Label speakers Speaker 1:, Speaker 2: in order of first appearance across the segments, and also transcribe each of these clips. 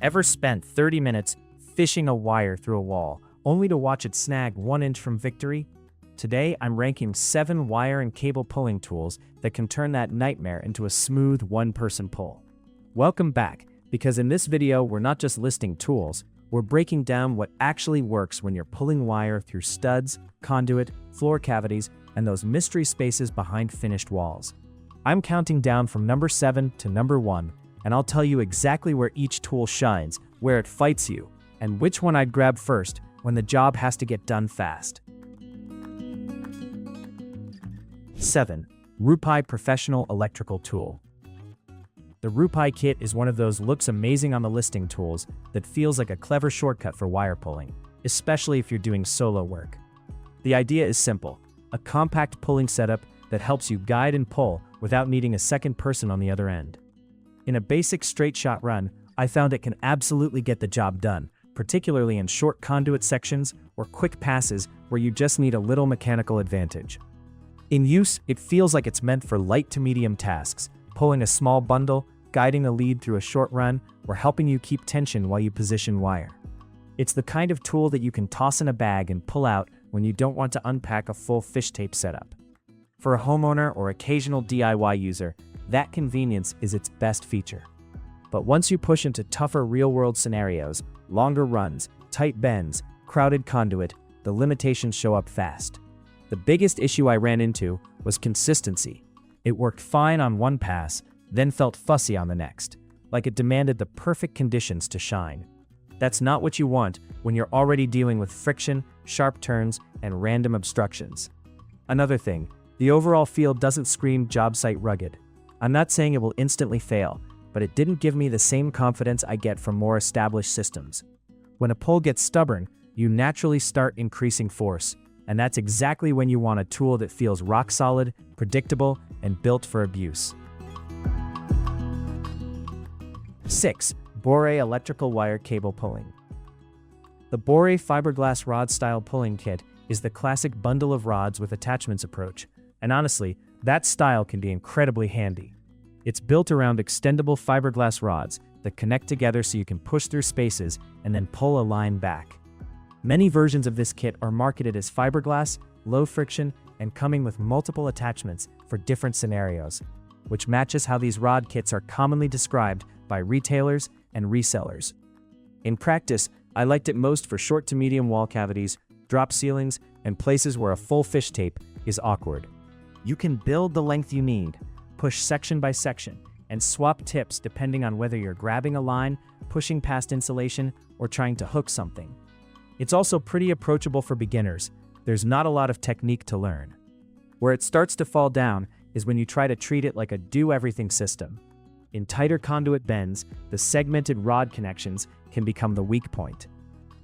Speaker 1: Ever spent 30 minutes fishing a wire through a wall, only to watch it snag 1 inch from victory? Today, I'm ranking 7 wire and cable pulling tools that can turn that nightmare into a smooth one-person pull. Welcome back, because in this video, we're not just listing tools, we're breaking down what actually works when you're pulling wire through studs, conduit, floor cavities, and those mystery spaces behind finished walls. I'm counting down from number 7 to number 1, and I'll tell you exactly where each tool shines, where it fights you, and which one I'd grab first when the job has to get done fast. 7. Ruipai Professional Electrical Tool. The Ruipai kit is one of those looks amazing on the listing tools that feels like a clever shortcut for wire pulling, especially if you're doing solo work. The idea is simple, a compact pulling setup that helps you guide and pull without needing a second person on the other end. In a basic straight shot run, I found it can absolutely get the job done, particularly in short conduit sections or quick passes where you just need a little mechanical advantage. In use, it feels like it's meant for light to medium tasks, pulling a small bundle, guiding a lead through a short run, or helping you keep tension while you position wire. It's the kind of tool that you can toss in a bag and pull out when you don't want to unpack a full fish tape setup. For a homeowner or occasional DIY user, that convenience is its best feature. But once you push into tougher real-world scenarios, longer runs, tight bends, crowded conduit, the limitations show up fast. The biggest issue I ran into was consistency. It worked fine on one pass, then felt fussy on the next, like it demanded the perfect conditions to shine. That's not what you want when you're already dealing with friction, sharp turns, and random obstructions. Another thing, the overall feel doesn't scream job site rugged. I'm not saying it will instantly fail, but it didn't give me the same confidence I get from more established systems. When a pull gets stubborn, you naturally start increasing force, and that's exactly when you want a tool that feels rock solid, predictable, and built for abuse. 6. Boeray Electrical Wire Cable Pulling. The Boeray fiberglass rod style pulling kit is the classic bundle of rods with attachments approach, and honestly, that style can be incredibly handy. It's built around extendable fiberglass rods that connect together so you can push through spaces and then pull a line back. Many versions of this kit are marketed as fiberglass, low friction, and coming with multiple attachments for different scenarios, which matches how these rod kits are commonly described by retailers and resellers. In practice, I liked it most for short to medium wall cavities, drop ceilings, and places where a full fish tape is awkward. You can build the length you need, push section by section, and swap tips depending on whether you're grabbing a line, pushing past insulation, or trying to hook something. It's also pretty approachable for beginners. There's not a lot of technique to learn. Where it starts to fall down is when you try to treat it like a do-everything system. In tighter conduit bends, the segmented rod connections can become the weak point.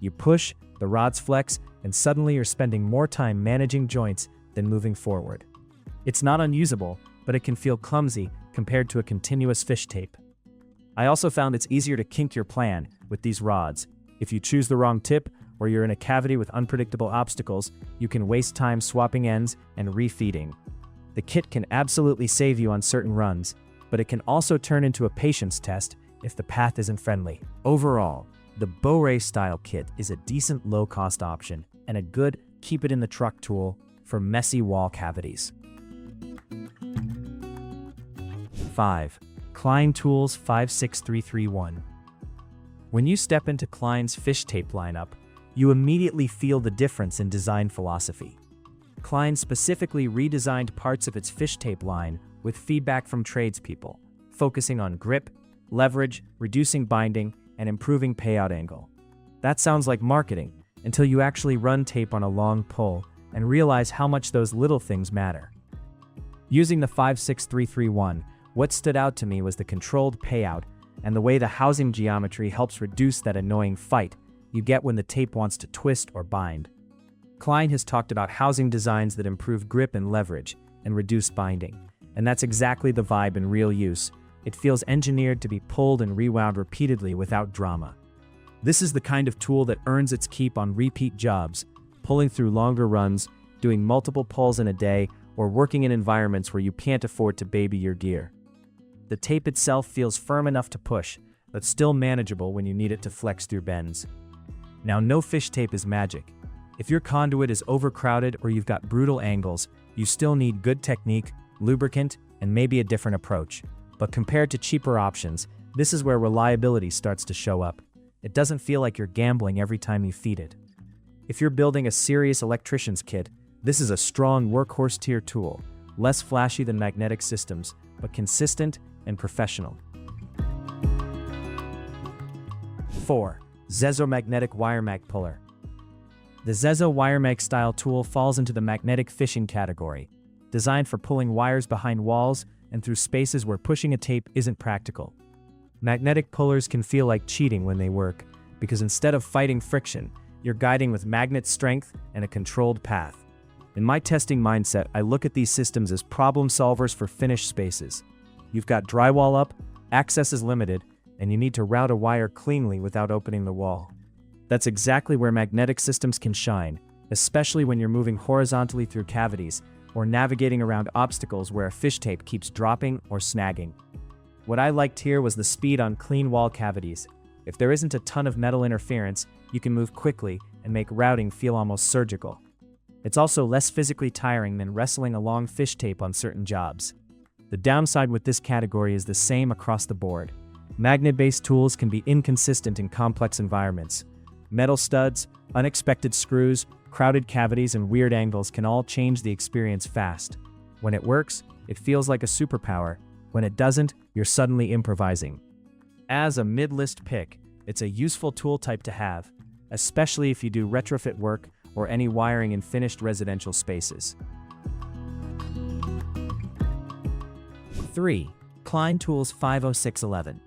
Speaker 1: You push, the rods flex, and suddenly you're spending more time managing joints than moving forward. It's not unusable, but it can feel clumsy compared to a continuous fish tape. I also found it's easier to kink your plan with these rods. If you choose the wrong tip, or you're in a cavity with unpredictable obstacles, you can waste time swapping ends and refeeding. The kit can absolutely save you on certain runs, but it can also turn into a patience test if the path isn't friendly. Overall, the Boeray style kit is a decent low-cost option and a good keep-it-in-the-truck tool for messy wall cavities. 5. Klein Tools 56331. When you step into Klein's fish tape lineup, you immediately feel the difference in design philosophy. Klein specifically redesigned parts of its fish tape line with feedback from tradespeople, focusing on grip, leverage, reducing binding, and improving payout angle. That sounds like marketing until you actually run tape on a long pull and realize how much those little things matter. Using the 56331, what stood out to me was the controlled payout and the way the housing geometry helps reduce that annoying fight you get when the tape wants to twist or bind. Klein has talked about housing designs that improve grip and leverage and reduce binding, and that's exactly the vibe in real use. It feels engineered to be pulled and rewound repeatedly without drama. This is the kind of tool that earns its keep on repeat jobs, pulling through longer runs, doing multiple pulls in a day, or working in environments where you can't afford to baby your gear. The tape itself feels firm enough to push, but still manageable when you need it to flex through bends. Now, no fish tape is magic. If your conduit is overcrowded or you've got brutal angles, you still need good technique, lubricant, and maybe a different approach. But compared to cheaper options, this is where reliability starts to show up. It doesn't feel like you're gambling every time you feed it. If you're building a serious electrician's kit, this is a strong workhorse tier tool, less flashy than magnetic systems, but consistent and professional. 4. Zezzo Magnetic Wiremag Puller. The Zezzo Wiremag style tool falls into the magnetic fishing category, designed for pulling wires behind walls and through spaces where pushing a tape isn't practical. Magnetic pullers can feel like cheating when they work, because instead of fighting friction, you're guiding with magnet strength and a controlled path. In my testing mindset, I look at these systems as problem solvers for finished spaces. You've got drywall up, access is limited, and you need to route a wire cleanly without opening the wall. That's exactly where magnetic systems can shine, especially when you're moving horizontally through cavities or navigating around obstacles where a fish tape keeps dropping or snagging. What I liked here was the speed on clean wall cavities. If there isn't a ton of metal interference, you can move quickly and make routing feel almost surgical. It's also less physically tiring than wrestling along fish tape on certain jobs. The downside with this category is the same across the board. Magnet-based tools can be inconsistent in complex environments. Metal studs, unexpected screws, crowded cavities, and weird angles can all change the experience fast. When it works, it feels like a superpower. When it doesn't, you're suddenly improvising. As a mid-list pick, it's a useful tool type to have, especially if you do retrofit work or any wiring in finished residential spaces. 3. Klein Tools 50611.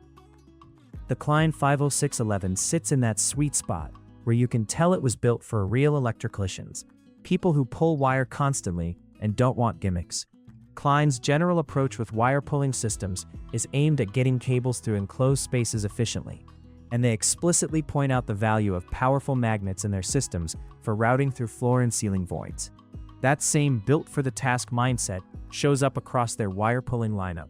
Speaker 1: The Klein 50611 sits in that sweet spot where you can tell it was built for real electricians, people who pull wire constantly and don't want gimmicks. Klein's general approach with wire pulling systems is aimed at getting cables through enclosed spaces efficiently, and they explicitly point out the value of powerful magnets in their systems for routing through floor and ceiling voids. That same built-for-the-task mindset shows up across their wire pulling lineup.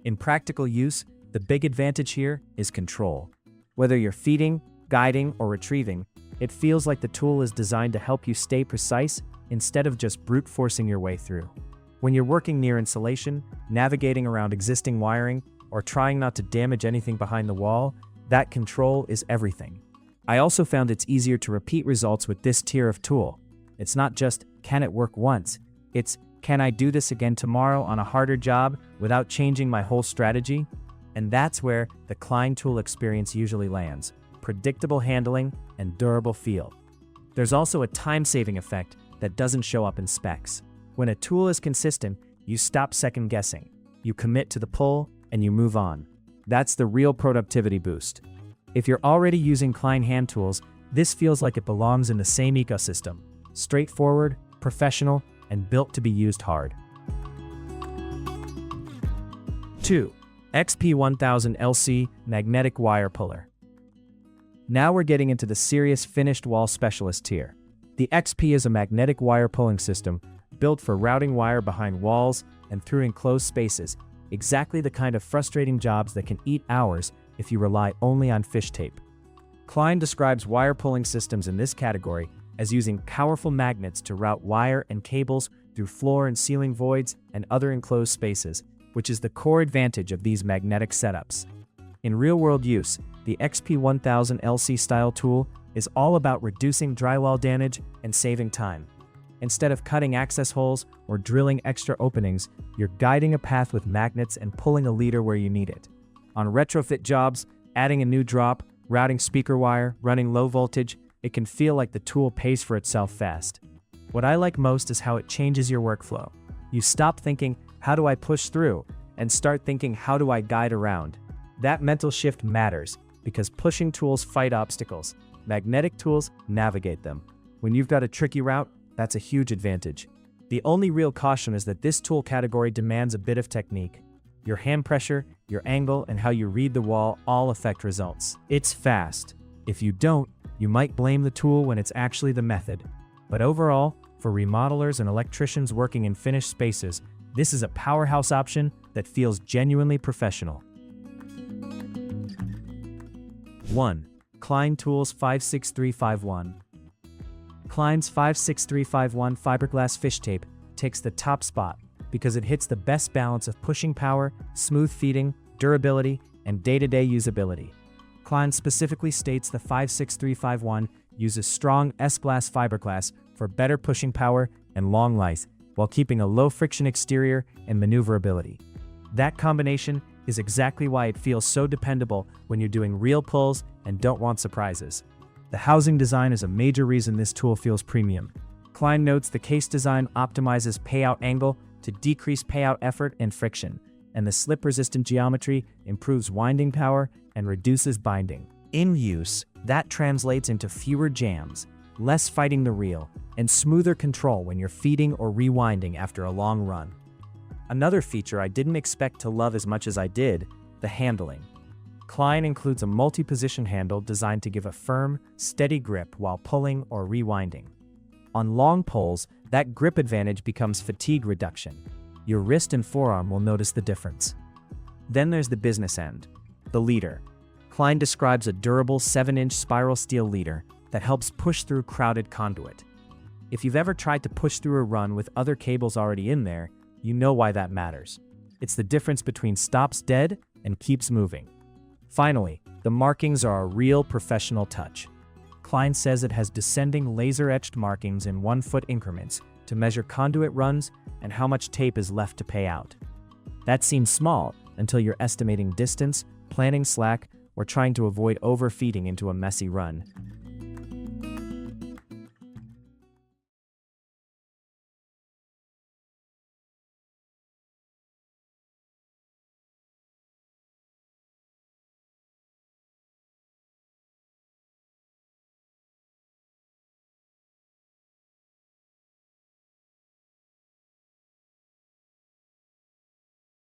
Speaker 1: In practical use, the big advantage here is control. Whether you're feeding, guiding, or retrieving, it feels like the tool is designed to help you stay precise instead of just brute forcing your way through. When you're working near insulation, navigating around existing wiring, or trying not to damage anything behind the wall, that control is everything. I also found it's easier to repeat results with this tier of tool. It's not just, can it work once? It's, can I do this again tomorrow on a harder job without changing my whole strategy? And that's where the Klein tool experience usually lands: predictable handling and durable feel. There's also a time-saving effect that doesn't show up in specs. When a tool is consistent, you stop second-guessing. You commit to the pull, and you move on. That's the real productivity boost. If you're already using Klein hand tools, this feels like it belongs in the same ecosystem: straightforward, professional, and built to be used hard. 2. XP1000 LC Magnetic Wire Puller. Now we're getting into the serious finished wall specialist tier. The XP is a magnetic wire pulling system built for routing wire behind walls and through enclosed spaces, exactly the kind of frustrating jobs that can eat hours if you rely only on fish tape. Klein describes wire pulling systems in this category as using powerful magnets to route wire and cables through floor and ceiling voids and other enclosed spaces, which is the core advantage of these magnetic setups. In real-world use, the XP1000 LC style tool is all about reducing drywall damage and saving time. Instead of cutting access holes or drilling extra openings, you're guiding a path with magnets and pulling a leader where you need it. On retrofit jobs, adding a new drop, routing speaker wire, running low voltage, it can feel like the tool pays for itself fast. What I like most is how it changes your workflow. You stop thinking, how do I push through? And start thinking, how do I guide around? That mental shift matters, because pushing tools fight obstacles. Magnetic tools navigate them. When you've got a tricky route, that's a huge advantage. The only real caution is that this tool category demands a bit of technique. Your hand pressure, your angle, and how you read the wall all affect results. It's fast. If you don't, you might blame the tool when it's actually the method. But overall, for remodelers and electricians working in finished spaces, this is a powerhouse option that feels genuinely professional. 1. Klein Tools 56351. Klein's 56351 fiberglass fish tape takes the top spot because it hits the best balance of pushing power, smooth feeding, durability, and day-to-day usability. Klein specifically states the 56351 uses strong S-glass fiberglass for better pushing power and long life, while keeping a low-friction exterior and maneuverability. That combination is exactly why it feels so dependable when you're doing real pulls and don't want surprises. The housing design is a major reason this tool feels premium. Klein notes the case design optimizes payout angle to decrease payout effort and friction, and the slip-resistant geometry improves winding power and reduces binding. In use, that translates into fewer jams, less fighting the reel, and smoother control when you're feeding or rewinding after a long run. Another feature I didn't expect to love as much as I did, the handling. Klein includes a multi-position handle designed to give a firm, steady grip while pulling or rewinding. On long pulls, that grip advantage becomes fatigue reduction. Your wrist and forearm will notice the difference. Then there's the business end, the leader. Klein describes a durable 7-inch spiral steel leader that helps push through crowded conduit. If you've ever tried to push through a run with other cables already in there, you know why that matters. It's the difference between stops dead and keeps moving. Finally, the markings are a real professional touch. Klein says it has descending laser-etched markings in 1-foot increments to measure conduit runs and how much tape is left to pay out. That seems small until you're estimating distance, planning slack, or trying to avoid overfeeding into a messy run.